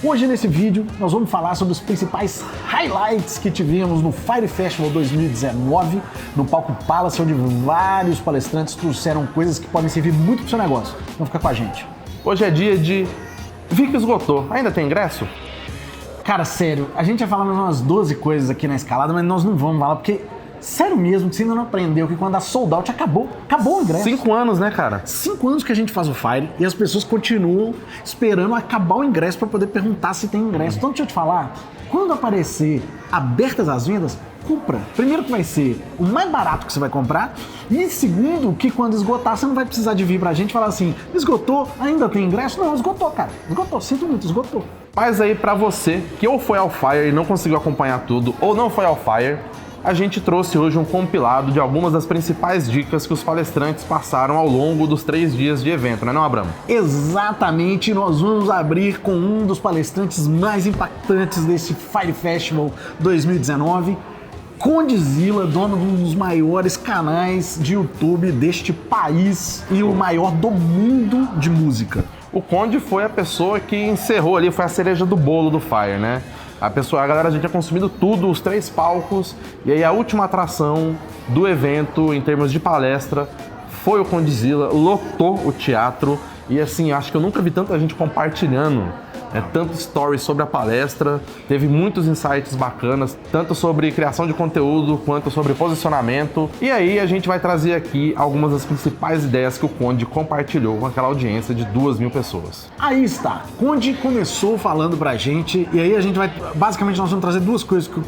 Hoje nesse vídeo nós vamos falar sobre os principais highlights que tivemos no Fyre Festival 2019, no palco Palace, onde vários palestrantes trouxeram coisas que podem servir muito pro seu negócio. Então fica com a gente. Hoje é dia de... Vi que esgotou. Ainda tem ingresso? Cara, sério, a gente ia falar mais umas 12 coisas aqui na escalada, mas nós não vamos falar, porque... Sério mesmo, você ainda não aprendeu que quando a sold out acabou o ingresso. 5 anos, né, cara? 5 anos que a gente faz o Fyre e as pessoas continuam esperando acabar o ingresso para poder perguntar se tem ingresso. Então deixa eu te falar, quando aparecer abertas as vendas, compra. Primeiro que vai ser o mais barato que você vai comprar e segundo que quando esgotar você não vai precisar de vir pra gente e falar assim, esgotou, ainda tem ingresso? Não, esgotou, cara. Esgotou, sinto muito, esgotou. Mas aí pra você que ou foi ao Fyre e não conseguiu acompanhar tudo ou não foi ao Fyre, a gente trouxe hoje um compilado de algumas das principais dicas que os palestrantes passaram ao longo dos 3 dias de evento, não é não, Abramo? Exatamente, nós vamos abrir com um dos palestrantes mais impactantes desse Fyre Festival 2019, Condzilla, dono de um dos maiores canais de YouTube deste país e o maior do mundo de música. O Conde foi a pessoa que encerrou ali, foi a cereja do bolo do Fyre, né? A galera já tinha consumido tudo, os 3 palcos, e aí a última atração do evento, em termos de palestra, foi o Condzilla, lotou o teatro, e assim, acho que eu nunca vi tanta gente compartilhando, tanto stories sobre a palestra, teve muitos insights bacanas, tanto sobre criação de conteúdo, quanto sobre posicionamento, e aí a gente vai trazer aqui algumas das principais ideias que o Conde compartilhou com aquela audiência de 2.000 pessoas. Aí está, Conde começou falando pra gente, e aí a gente vai, basicamente nós vamos trazer 2 coisas que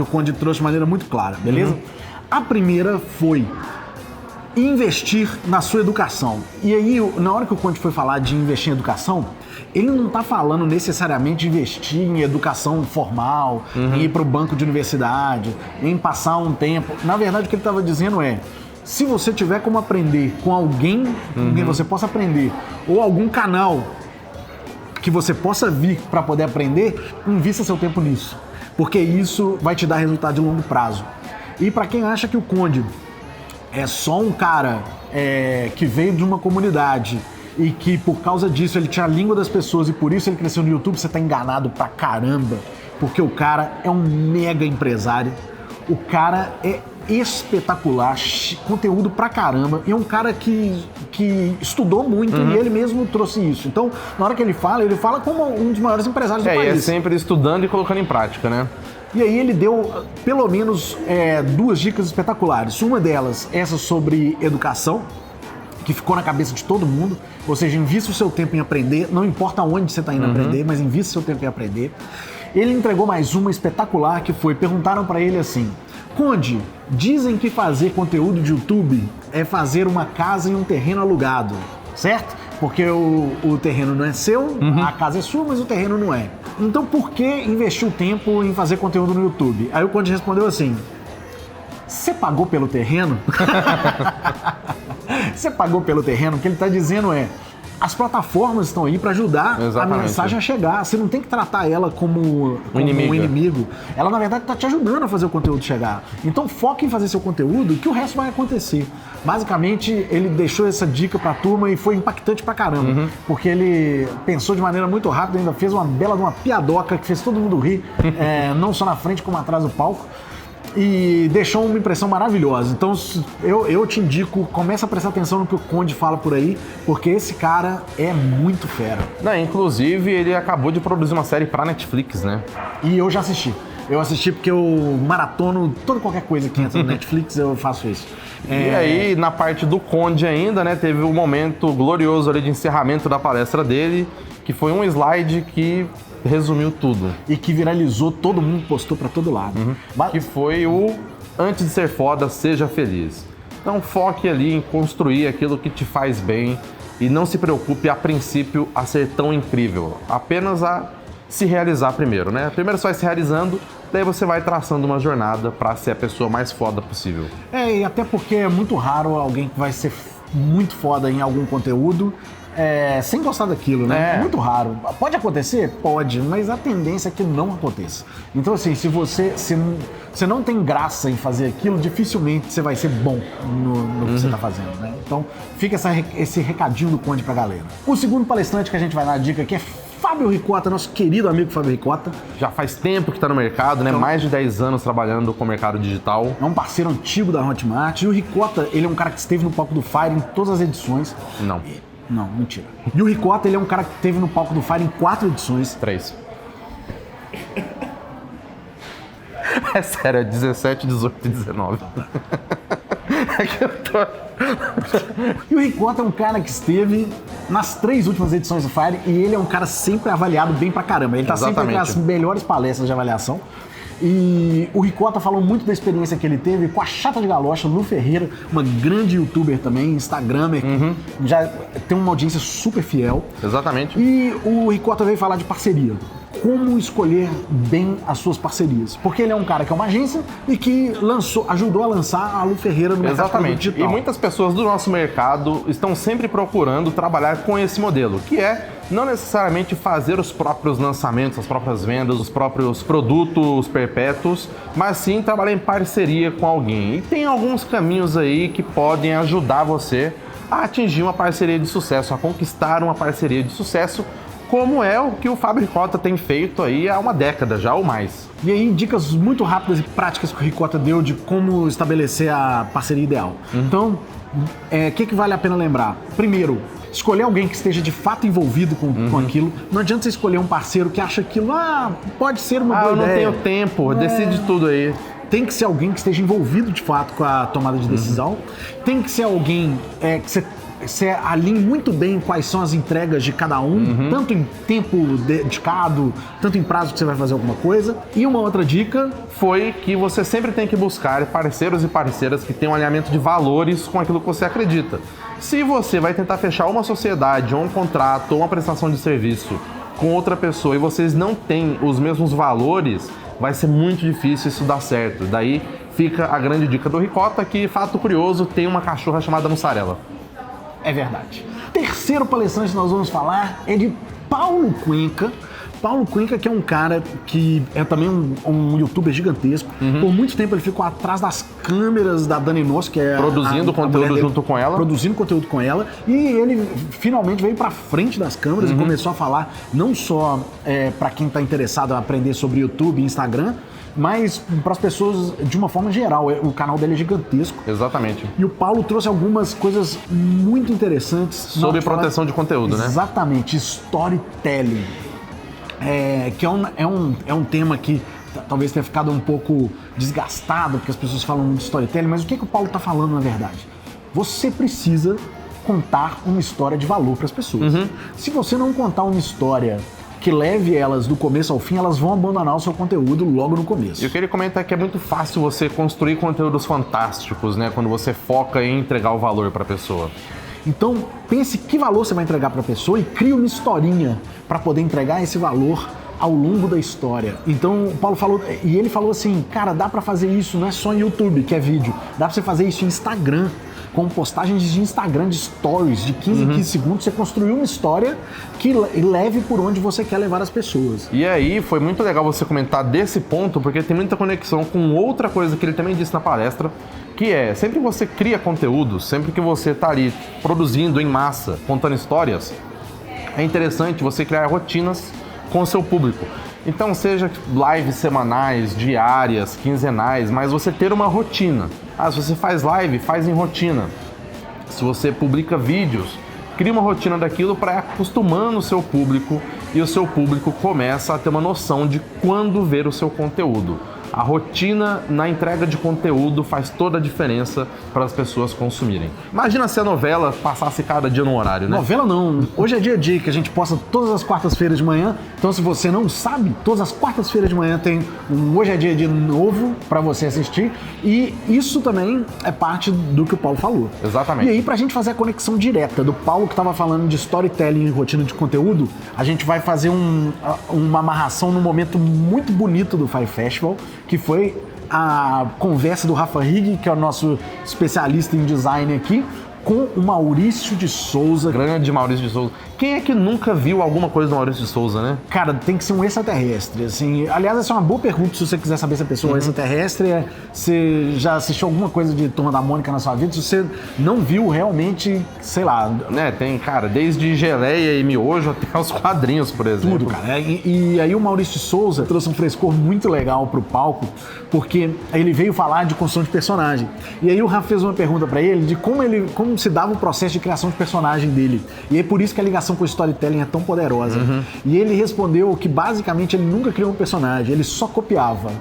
o Conde trouxe de maneira muito clara, beleza? A primeira foi investir na sua educação. E aí, na hora que o Conde foi falar de investir em educação, ele não está falando necessariamente de investir em educação formal, em ir para o banco de universidade, em passar um tempo. Na verdade, o que ele estava dizendo é, se você tiver como aprender com alguém com quem você possa aprender, ou algum canal que você possa vir para poder aprender, invista seu tempo nisso, porque isso vai te dar resultado de longo prazo. E para quem acha que o Conde é só um cara que veio de uma comunidade e que por causa disso ele tinha a língua das pessoas e por isso ele cresceu no YouTube, você tá enganado pra caramba, porque o cara é um mega empresário, o cara é espetacular, conteúdo pra caramba, e é um cara que estudou muito e ele mesmo trouxe isso. Então, na hora que ele fala como um dos maiores empresários do país. E é sempre estudando e colocando em prática, né? E aí ele deu pelo menos 2 dicas espetaculares. Uma delas, essa sobre educação, que ficou na cabeça de todo mundo. Ou seja, invista o seu tempo em aprender, não importa onde você está indo aprender, mas invista o seu tempo em aprender. Ele entregou mais uma espetacular que foi, perguntaram para ele assim, Conde, dizem que fazer conteúdo de YouTube é fazer uma casa em um terreno alugado, certo? Porque o terreno não é seu, a casa é sua, mas o terreno não é. Então por que investir o tempo em fazer conteúdo no YouTube? Aí o Conde respondeu assim, você pagou pelo terreno? Você pagou pelo terreno? O que ele está dizendo é, as plataformas estão aí para ajudar a mensagem a chegar. Você não tem que tratar ela como um inimigo. Ela, na verdade, está te ajudando a fazer o conteúdo chegar. Então, foca em fazer seu conteúdo que o resto vai acontecer. Basicamente, ele deixou essa dica para a turma e foi impactante pra caramba. Porque ele pensou de maneira muito rápida, ainda fez uma bela de uma piadoca que fez todo mundo rir, não só na frente como atrás do palco. E deixou uma impressão maravilhosa. Então eu te indico, começa a prestar atenção no que o Conde fala por aí, porque esse cara é muito fera. Não, inclusive, ele acabou de produzir uma série pra Netflix, né? E eu já assisti. Eu assisti porque eu maratono toda qualquer coisa que entra no Netflix, eu faço isso. E aí, na parte do Conde ainda, né, teve um momento glorioso ali de encerramento da palestra dele, que foi um slide que resumiu tudo. E que viralizou, todo mundo postou pra todo lado. Que foi o antes de ser foda, seja feliz. Então foque ali em construir aquilo que te faz bem e não se preocupe a princípio a ser tão incrível. Apenas a se realizar primeiro, né? Primeiro você vai se realizando, daí você vai traçando uma jornada pra ser a pessoa mais foda possível. E até porque é muito raro alguém que vai ser muito foda em algum conteúdo sem gostar daquilo, né? É muito raro. Pode acontecer? Pode, mas a tendência é que não aconteça. Então, assim, se você não tem graça em fazer aquilo, dificilmente você vai ser bom no que você tá fazendo, né? Então, fica esse recadinho do Conde pra galera. O segundo palestrante que a gente vai dar a dica aqui é Fábio Ricota, nosso querido amigo Fábio Ricota. Já faz tempo que está no mercado, né? Mais de 10 anos trabalhando com o mercado digital. É um parceiro antigo da Hotmart. E o Ricota, ele é um cara que esteve no palco do Fire em todas as edições. Não. Não, mentira. E o Ricota, ele é um cara que esteve no palco do Fire em 4 edições. 3. É sério, é 17, 18 e 19. É que eu tô... E o Ricota é um cara que esteve nas 3 últimas edições do Fire e ele é um cara sempre avaliado bem pra caramba. Ele tá sempre entre as melhores palestras de avaliação. E o Ricota falou muito da experiência que ele teve com a Chata de Galocha, Lu Ferreira, uma grande youtuber também, instagramer, que já tem uma audiência super fiel. Exatamente. E o Ricota veio falar de parceria. Como escolher bem as suas parcerias. Porque ele é um cara que é uma agência e que ajudou a lançar a Lu Ferreira no mercado digital. E muitas pessoas do nosso mercado estão sempre procurando trabalhar com esse modelo, que é não necessariamente fazer os próprios lançamentos, as próprias vendas, os próprios produtos perpétuos, mas sim trabalhar em parceria com alguém. E tem alguns caminhos aí que podem ajudar você a atingir uma parceria de sucesso, a conquistar uma parceria de sucesso, como é o que o Fábio Ricota tem feito aí há uma década já ou mais. E aí, dicas muito rápidas e práticas que o Ricota deu de como estabelecer a parceria ideal. Então, o que vale a pena lembrar? Primeiro, escolher alguém que esteja de fato envolvido com aquilo. Não adianta você escolher um parceiro que acha aquilo, pode ser uma boa ideia. Eu não tenho tempo, decide tudo aí. Tem que ser alguém que esteja envolvido de fato com a tomada de decisão. Tem que ser alguém que você alinhe muito bem quais são as entregas de cada um, tanto em tempo dedicado, tanto em prazo que você vai fazer alguma coisa. E uma outra dica foi que você sempre tem que buscar parceiros e parceiras que tenham um alinhamento de valores com aquilo que você acredita. Se você vai tentar fechar uma sociedade, ou um contrato, ou uma prestação de serviço com outra pessoa e vocês não têm os mesmos valores, vai ser muito difícil isso dar certo. Daí fica a grande dica do Ricota, que, fato curioso, tem uma cachorra chamada Mussarela. É verdade. Terceiro palestrante que nós vamos falar é de Paulo Cuenca. Paulo Cuenca, que é um cara que é também um youtuber gigantesco. Por muito tempo ele ficou atrás das câmeras da Dani Nosso, que é produzindo conteúdo junto com ela. Produzindo conteúdo com ela. E ele finalmente veio pra frente das câmeras e começou a falar não só pra quem tá interessado a aprender sobre YouTube e Instagram, mas para as pessoas de uma forma geral. O canal dele é gigantesco. Exatamente. E o Paulo trouxe algumas coisas muito interessantes sobre proteção de conteúdo, né? Exatamente, storytelling. Que é um tema que talvez tenha ficado um pouco desgastado, porque as pessoas falam de storytelling, mas o que o Paulo está falando na verdade? Você precisa contar uma história de valor para as pessoas. Se você não contar uma história que leve elas do começo ao fim, elas vão abandonar o seu conteúdo logo no começo. E o que ele comenta é que é muito fácil você construir conteúdos fantásticos, né? Quando você foca em entregar o valor para a pessoa. Então, pense que valor você vai entregar para a pessoa e crie uma historinha para poder entregar esse valor ao longo da história. Então, o Paulo falou, e ele falou assim, cara, dá para fazer isso, não é só em YouTube, que é vídeo, dá para você fazer isso em Instagram, com postagens de Instagram, de stories, de 15 em 15 segundos, você construiu uma história que leve por onde você quer levar as pessoas. E aí, foi muito legal você comentar desse ponto, porque tem muita conexão com outra coisa que ele também disse na palestra, que é, sempre que você cria conteúdo, sempre que você está ali produzindo em massa, contando histórias, é interessante você criar rotinas com o seu público. Então, seja lives semanais, diárias, quinzenais, mas você ter uma rotina. Se você faz live, faz em rotina. Se você publica vídeos, cria uma rotina daquilo para ir acostumando o seu público e o seu público começa a ter uma noção de quando ver o seu conteúdo. A rotina na entrega de conteúdo faz toda a diferença para as pessoas consumirem. Imagina se a novela passasse cada dia no horário, né? Novela não. Hoje é dia a dia que a gente posta todas as quartas-feiras de manhã. Então, se você não sabe, todas as quartas-feiras de manhã tem um Hoje é Dia de novo para você assistir. E isso também é parte do que o Paulo falou. Exatamente. E aí, pra gente fazer a conexão direta do Paulo que estava falando de storytelling e rotina de conteúdo, a gente vai fazer uma amarração num momento muito bonito do Fire Festival, que foi a conversa do Rafa Higg, que é o nosso especialista em design aqui, com o Maurício de Souza. Grande Maurício de Souza. Quem é que nunca viu alguma coisa do Maurício de Souza, né? Cara, tem que ser um extraterrestre, assim. Aliás, essa é uma boa pergunta se você quiser saber se a pessoa é extraterrestre. Você já assistiu alguma coisa de Turma da Mônica na sua vida? Se você não viu realmente, sei lá... Né, tem, cara, desde geleia e miojo até os quadrinhos, por exemplo. Tudo, cara. E aí o Maurício de Souza trouxe um frescor muito legal pro palco, porque ele veio falar de construção de personagem. E aí o Rafa fez uma pergunta pra ele de como se dava o processo de criação de personagem dele. E é por isso que a ligação com o storytelling é tão poderosa. E ele respondeu que basicamente ele nunca criou um personagem, ele só copiava.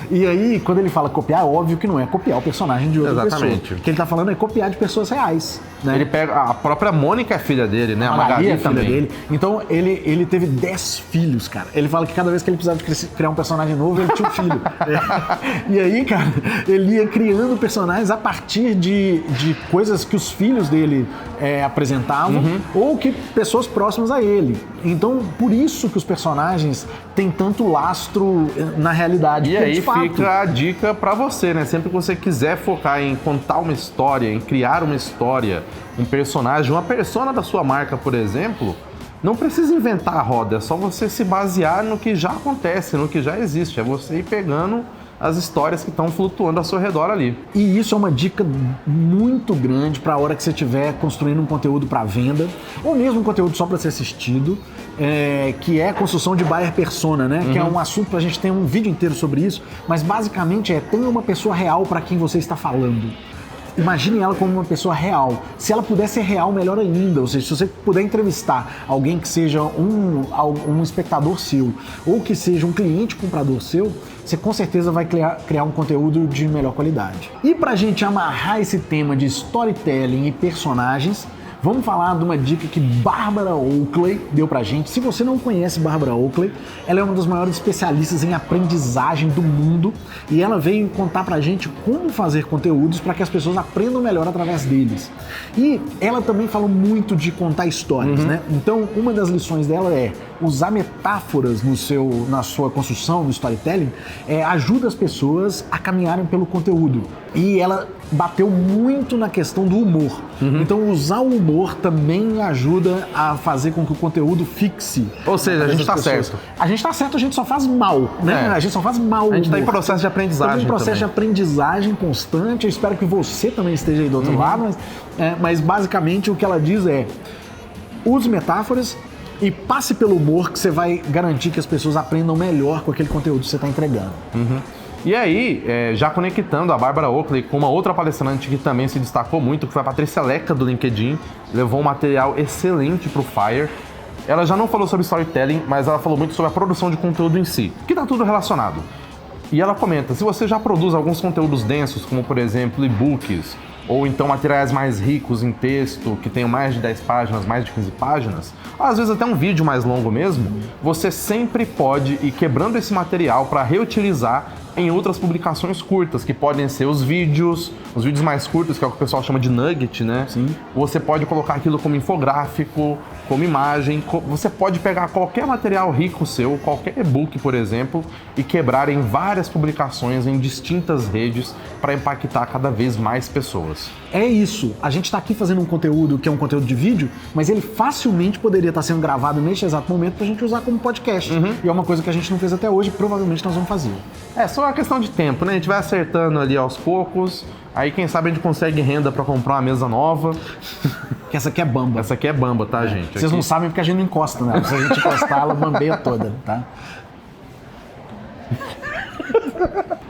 E aí, quando ele fala copiar, é óbvio que não é copiar o personagem de outra pessoa. O que ele tá falando é copiar de pessoas reais. Né? Ele pega a própria Mônica é filha dele, né? A Magali é filha dele. Então ele teve 10 filhos, cara. Ele fala que cada vez que ele precisava criar um personagem novo, ele tinha um filho. E aí, cara, ele ia criando personagens a partir de coisas que os filhos dele apresentavam ou que pessoas próximas a ele. Então, por isso que os personagens têm tanto lastro na realidade. E aí fica a dica pra você, né? Sempre que você quiser focar em contar uma história, em criar uma história, um personagem, uma persona da sua marca, por exemplo, não precisa inventar a roda, é só você se basear no que já acontece, no que já existe. É você ir pegando as histórias que estão flutuando ao seu redor ali. E isso é uma dica muito grande para a hora que você estiver construindo um conteúdo para venda, ou mesmo um conteúdo só para ser assistido, que é a construção de buyer persona, né? Que é um assunto para a gente ter um vídeo inteiro sobre isso, mas basicamente tenha uma pessoa real para quem você está falando. Imagine ela como uma pessoa real. Se ela puder ser real, melhor ainda. Ou seja, se você puder entrevistar alguém que seja um espectador seu ou que seja um cliente comprador seu, você com certeza vai criar um conteúdo de melhor qualidade. E pra gente amarrar esse tema de storytelling e personagens, vamos falar de uma dica que Barbara Oakley deu pra gente. Se você não conhece Barbara Oakley, ela é uma das maiores especialistas em aprendizagem do mundo e ela veio contar pra gente como fazer conteúdos para que as pessoas aprendam melhor através deles. E ela também falou muito de contar histórias, né? Então, uma das lições dela é usar metáforas na sua construção, no storytelling, ajuda as pessoas a caminharem pelo conteúdo. E ela bateu muito na questão do humor. Então, usar o humor também ajuda a fazer com que o conteúdo fixe. Ou seja, a gente tá certo. A gente tá certo, a gente só faz mal, né? A gente só faz mal. A gente tá em processo de aprendizagem. Em processo de aprendizagem constante. Eu espero que você também esteja aí do outro lado, mas basicamente o que ela diz é: use metáforas e passe pelo humor, que você vai garantir que as pessoas aprendam melhor com aquele conteúdo que você está entregando. E aí, já conectando a Barbara Oakley com uma outra palestrante que também se destacou muito, que foi a Patrícia Leca do LinkedIn, levou um material excelente para o Fire. Ela já não falou sobre storytelling, mas ela falou muito sobre a produção de conteúdo em si, que está tudo relacionado. E ela comenta, se você já produz alguns conteúdos densos, como por exemplo e-books, ou então materiais mais ricos em texto, que tenham mais de 10 páginas, mais de 15 páginas, às vezes até um vídeo mais longo mesmo, você sempre pode ir quebrando esse material para reutilizar em outras publicações curtas, que podem ser os vídeos mais curtos, que é o que o pessoal chama de nugget, né? Sim. Você pode colocar aquilo como infográfico, como imagem, você pode pegar qualquer material rico seu, qualquer e-book, por exemplo, e quebrar em várias publicações em distintas redes para impactar cada vez mais pessoas. É isso. A gente está aqui fazendo um conteúdo que é um conteúdo de vídeo, mas ele facilmente poderia estar sendo gravado neste exato momento para a gente usar como podcast. E é uma coisa que a gente não fez até hoje, provavelmente nós vamos fazer. É só uma questão de tempo, né? A gente vai acertando ali aos poucos. Aí, quem sabe, a gente consegue renda pra comprar uma mesa nova. Que essa aqui é bamba. Essa aqui é bamba, tá, gente? Vocês não sabem porque a gente não encosta nela. Se a gente encostar, ela bambeia toda, tá?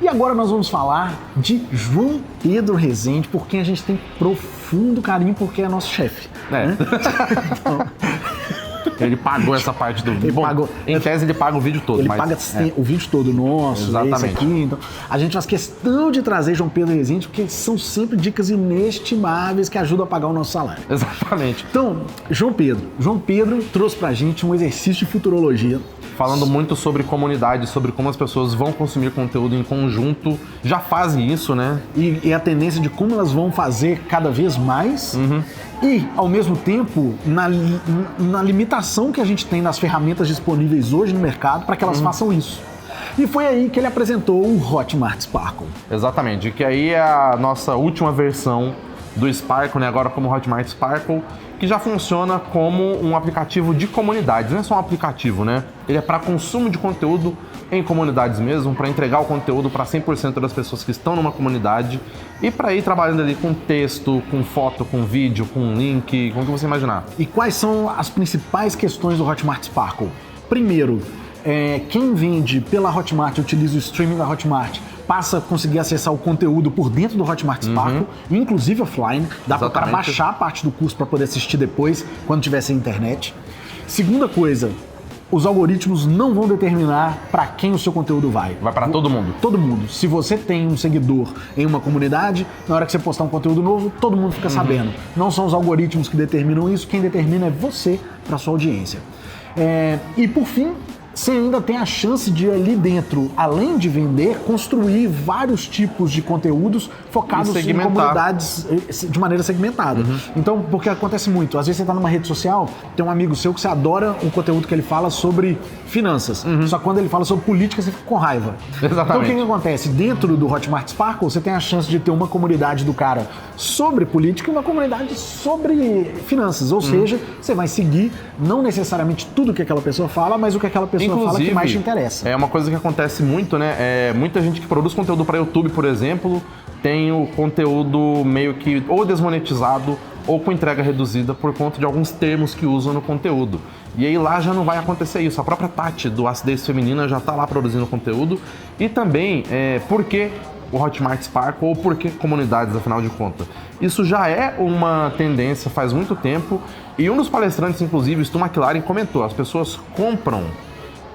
E agora nós vamos falar de João Pedro Rezende, por quem a gente tem profundo carinho, porque é nosso chefe. Né? Então... Ele pagou essa parte do vídeo. Em tese, ele paga o vídeo todo. Ele paga o vídeo todo nosso, exatamente. Esse aqui. Então, a gente faz questão de trazer João Pedro Rezende, porque são sempre dicas inestimáveis que ajudam a pagar o nosso salário. Exatamente. Então, João Pedro trouxe pra gente um exercício de futurologia. Falando muito sobre comunidade, sobre como as pessoas vão consumir conteúdo em conjunto. Já fazem isso, né? E a tendência de como elas vão fazer cada vez mais. E, ao mesmo tempo, na limitação que a gente tem nas ferramentas disponíveis hoje no mercado para que elas façam isso. E foi aí que ele apresentou o Hotmart Sparkle. Exatamente, que aí é a nossa última versão do Sparkle, né? Agora como Hotmart Sparkle, que já funciona como um aplicativo de comunidades. Não é só um aplicativo, né? Ele é para consumo de conteúdo em comunidades mesmo, para entregar o conteúdo para 100% das pessoas que estão numa comunidade e para ir trabalhando ali com texto, com foto, com vídeo, com link, com o que você imaginar. E quais são as principais questões do Hotmart Sparkle? Primeiro, quem vende pela Hotmart, utiliza o streaming da Hotmart, passa a conseguir acessar o conteúdo por dentro do Hotmart Sparkle, inclusive offline. Dá para o cara baixar a parte do curso para poder assistir depois, quando tiver sem internet. Segunda coisa, os algoritmos não vão determinar para quem o seu conteúdo vai. Vai para todo mundo. Todo mundo. Se você tem um seguidor em uma comunidade, na hora que você postar um conteúdo novo, todo mundo fica sabendo. Não são os algoritmos que determinam isso, quem determina é você para sua audiência. E por fim, você ainda tem a chance de ali dentro, além de vender, construir vários tipos de conteúdos focados em comunidades de maneira segmentada. Então, porque acontece muito, às vezes você está numa rede social, tem um amigo seu que você adora o conteúdo que ele fala sobre finanças, só que quando ele fala sobre política você fica com raiva. Exatamente. Então o que acontece? Dentro do Hotmart Sparkle, você tem a chance de ter uma comunidade do cara sobre política e uma comunidade sobre finanças, ou seja, você vai seguir não necessariamente tudo que aquela pessoa fala, mas o que aquela pessoa fala que mais te interessa. É uma coisa que acontece muito, né? Muita gente que produz conteúdo para YouTube, por exemplo, tem o conteúdo meio que ou desmonetizado ou com entrega reduzida por conta de alguns termos que usam no conteúdo. E aí lá já não vai acontecer isso. A própria Tati, do Acidez Feminina, já está lá produzindo conteúdo. E também, por que o Hotmart Sparkle ou por que comunidades, afinal de contas? Isso já é uma tendência faz muito tempo. E um dos palestrantes, inclusive, Stu McLaren, comentou: as pessoas compram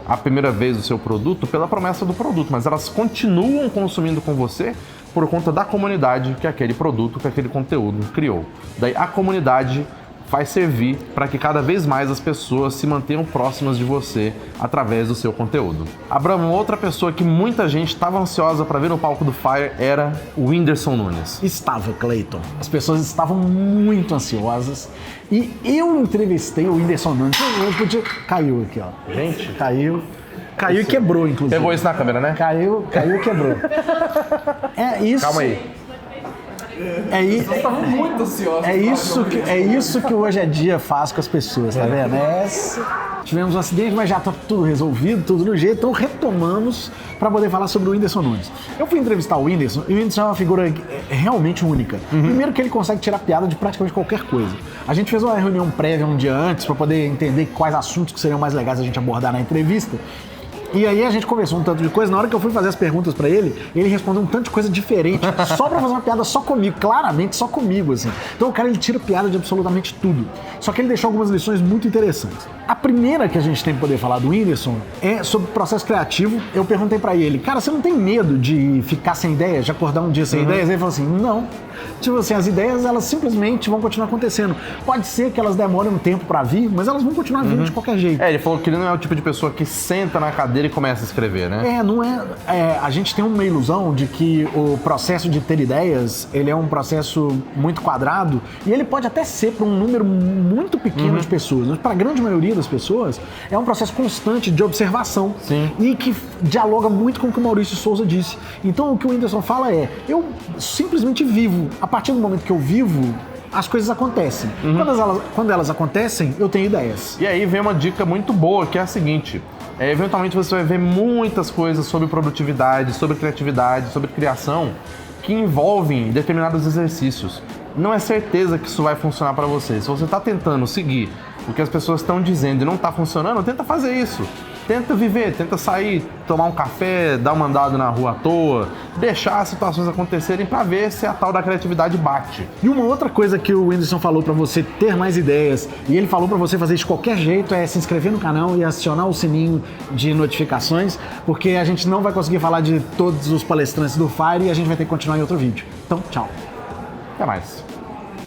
a primeira vez o seu produto pela promessa do produto, mas elas continuam consumindo com você por conta da comunidade que aquele produto, que aquele conteúdo criou. Daí a comunidade vai servir para que cada vez mais as pessoas se mantenham próximas de você através do seu conteúdo. Abraham, outra pessoa que muita gente estava ansiosa para ver no palco do Fire era o Whindersson Nunes. Estava, Clayton. As pessoas estavam muito ansiosas e eu entrevistei o Whindersson Nunes. Caiu aqui, ó. Gente, Caiu e quebrou, inclusive. Pegou isso na câmera, né? Caiu e quebrou. É isso. Calma aí. Estavam muito ansiosos. É isso que hoje é dia faz com as pessoas, tá vendo? Tivemos um acidente, mas já tá tudo resolvido, tudo no jeito, então retomamos para poder falar sobre o Whindersson Nunes. Eu fui entrevistar o Whindersson, e o Whindersson é uma figura realmente única. Primeiro que ele consegue tirar piada de praticamente qualquer coisa. A gente fez uma reunião prévia um dia antes para poder entender quais assuntos que seriam mais legais a gente abordar na entrevista. E aí a gente conversou um tanto de coisa, na hora que eu fui fazer as perguntas pra ele respondeu um tanto de coisa diferente, só pra fazer uma piada só comigo, claramente só comigo, assim. Então o cara, ele tira piada de absolutamente tudo. Só que ele deixou algumas lições muito interessantes. A primeira que a gente tem que poder falar do Whindersson é sobre o processo criativo. Eu perguntei pra ele: cara, você não tem medo de ficar sem ideias, de acordar um dia sem ideias? Ele falou assim: não. Tipo assim, as ideias, elas simplesmente vão continuar acontecendo. Pode ser que elas demorem um tempo pra vir, mas elas vão continuar vindo de qualquer jeito. Ele falou que ele não é o tipo de pessoa que senta na cadeira e começa a escrever, né? Não é... A gente tem uma ilusão de que o processo de ter ideias, ele é um processo muito quadrado, e ele pode até ser para um número muito pequeno de pessoas, mas para a grande maioria das pessoas, é um processo constante de observação. Sim. E que dialoga muito com o que o Maurício Souza disse. Então o que o Whindersson fala é: eu simplesmente vivo. A partir do momento que eu vivo, as coisas acontecem. Quando elas acontecem, eu tenho ideias. E aí vem uma dica muito boa, que é a seguinte: eventualmente você vai ver muitas coisas sobre produtividade, sobre criatividade, sobre criação, que envolvem determinados exercícios. Não é certeza que isso vai funcionar para você. Se você está tentando seguir o que as pessoas estão dizendo e não está funcionando, tenta fazer isso. Tenta viver, tenta sair, tomar um café, dar uma andada na rua à toa, deixar as situações acontecerem para ver se a tal da criatividade bate. E uma outra coisa que o Whindersson falou para você ter mais ideias, e ele falou para você fazer de qualquer jeito, é se inscrever no canal e acionar o sininho de notificações, porque a gente não vai conseguir falar de todos os palestrantes do Fire e a gente vai ter que continuar em outro vídeo. Então, tchau. Até mais.